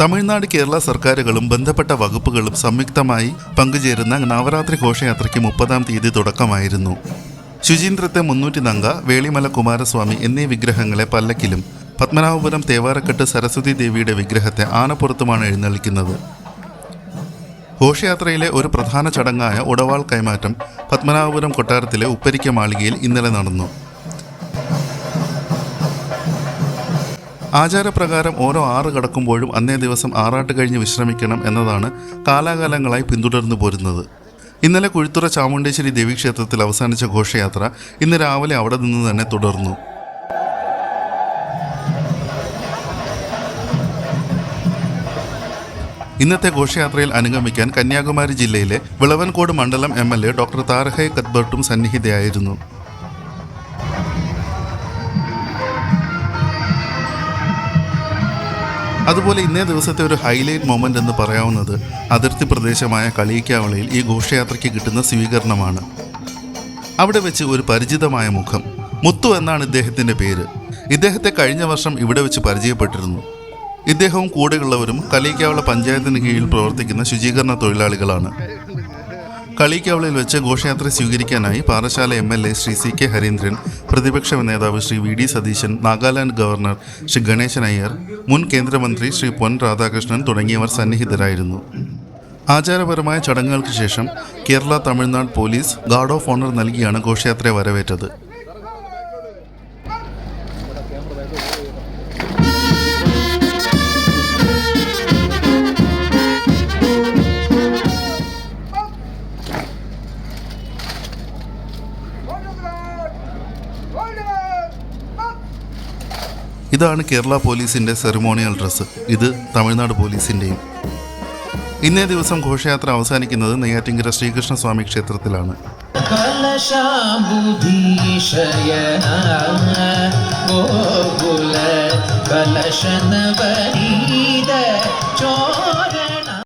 തമിഴ്നാട് കേരള സർക്കാരുകളും ബന്ധപ്പെട്ട വകുപ്പുകളും സംയുക്തമായി പങ്കുചേരുന്ന നവരാത്രി ഘോഷയാത്രയ്ക്ക് 30-ാം തീയതി തുടക്കമായിരുന്നു. ശുചീന്ദ്രത്തെ 300 നങ്ക, വേളിമല കുമാരസ്വാമി എന്നീ വിഗ്രഹങ്ങളെ പല്ലക്കിലും പത്മനാഭപുരം തേവാരക്കെട്ട് സരസ്വതി ദേവിയുടെ വിഗ്രഹത്തെ ആനപ്പുറത്തുമാണ് എഴുന്നള്ളിക്കുന്നത്. ഘോഷയാത്രയിലെ ഒരു പ്രധാന ചടങ്ങായ ഉടവാൾ കൈമാറ്റം പത്മനാഭപുരം കൊട്ടാരത്തിലെ ഉപ്പരിക്ക മാളികയിൽ ഇന്നലെ നടന്നു. ആചാരപ്രകാരം ഓരോ 6 കടക്കുമ്പോഴും അന്നേ ദിവസം ആറാട്ട് കഴിഞ്ഞ് വിശ്രമിക്കണം എന്നതാണ് കാലാകാലങ്ങളായി പിന്തുടർന്നു പോരുന്നത്. ഇന്നലെ കുഴിത്തുറ ചാമുണ്ടേശ്വരി ദേവീക്ഷേത്രത്തിൽ അവസാനിച്ച ഘോഷയാത്ര ഇന്ന് രാവിലെ അവിടെ നിന്ന് തന്നെ തുടർന്നു. ഇന്നത്തെ ഘോഷയാത്രയിൽ അനുഗമിക്കാൻ കന്യാകുമാരി ജില്ലയിലെ വിളവൻകോട് മണ്ഡലം MLA ഡോക്ടർ താരഹൈ കത്ബർട്ടും സന്നിഹിതയായിരുന്നു. അതുപോലെ ഇന്നേ ദിവസത്തെ ഒരു ഹൈലൈറ്റ് മൊമെൻ്റ് എന്ന് പറയാവുന്നത് അതിർത്തി പ്രദേശമായ കളിയിക്കാവളയിൽ ഈ ഘോഷയാത്രയ്ക്ക് കിട്ടുന്ന സ്വീകരണമാണ്. അവിടെ വെച്ച് ഒരു പരിചിതമായ മുഖം, മുത്തു എന്നാണ് ഇദ്ദേഹത്തിൻ്റെ പേര്. ഇദ്ദേഹത്തെ കഴിഞ്ഞ വർഷം ഇവിടെ വെച്ച് പരിചയപ്പെട്ടിരുന്നു. ഇദ്ദേഹവും കൂടെയുള്ളവരും കളിയിക്കാവള പഞ്ചായത്തിന് കീഴിൽ പ്രവർത്തിക്കുന്ന ശുചീകരണ തൊഴിലാളികളാണ്. കളിയിക്കാവളയിൽ വെച്ച് ഘോഷയാത്ര സ്വീകരിക്കാനായി പാറശാല MLA ശ്രീ CK ഹരീന്ദ്രൻ, പ്രതിപക്ഷ നേതാവ് ശ്രീ VD സതീശൻ, നാഗാലാൻഡ് ഗവർണർ ശ്രീ ഗണേശൻ അയ്യർ, മുൻ കേന്ദ്രമന്ത്രി ശ്രീ പൊൻ രാധാകൃഷ്ണൻ തുടങ്ങിയവർ സന്നിഹിതരായിരുന്നു. ആചാരപരമായ ചടങ്ങുകൾക്ക് ശേഷം Kerala Tamil Nadu police guard of owner നൽകിയാണ് ഘോഷയാത്രയെ വരവേറ്റത്. ഇതാണ് കേരള പോലീസിൻ്റെ സെറിമോണിയൽ ഡ്രസ്സ്. ഇത് തമിഴ്നാട് പോലീസിൻ്റെയും. ഇന്നേ ദിവസം ഘോഷയാത്ര അവസാനിക്കുന്നത് നെയ്യാറ്റിൻകര ശ്രീകൃഷ്ണസ്വാമി ക്ഷേത്രത്തിലാണ്. ഗോകുല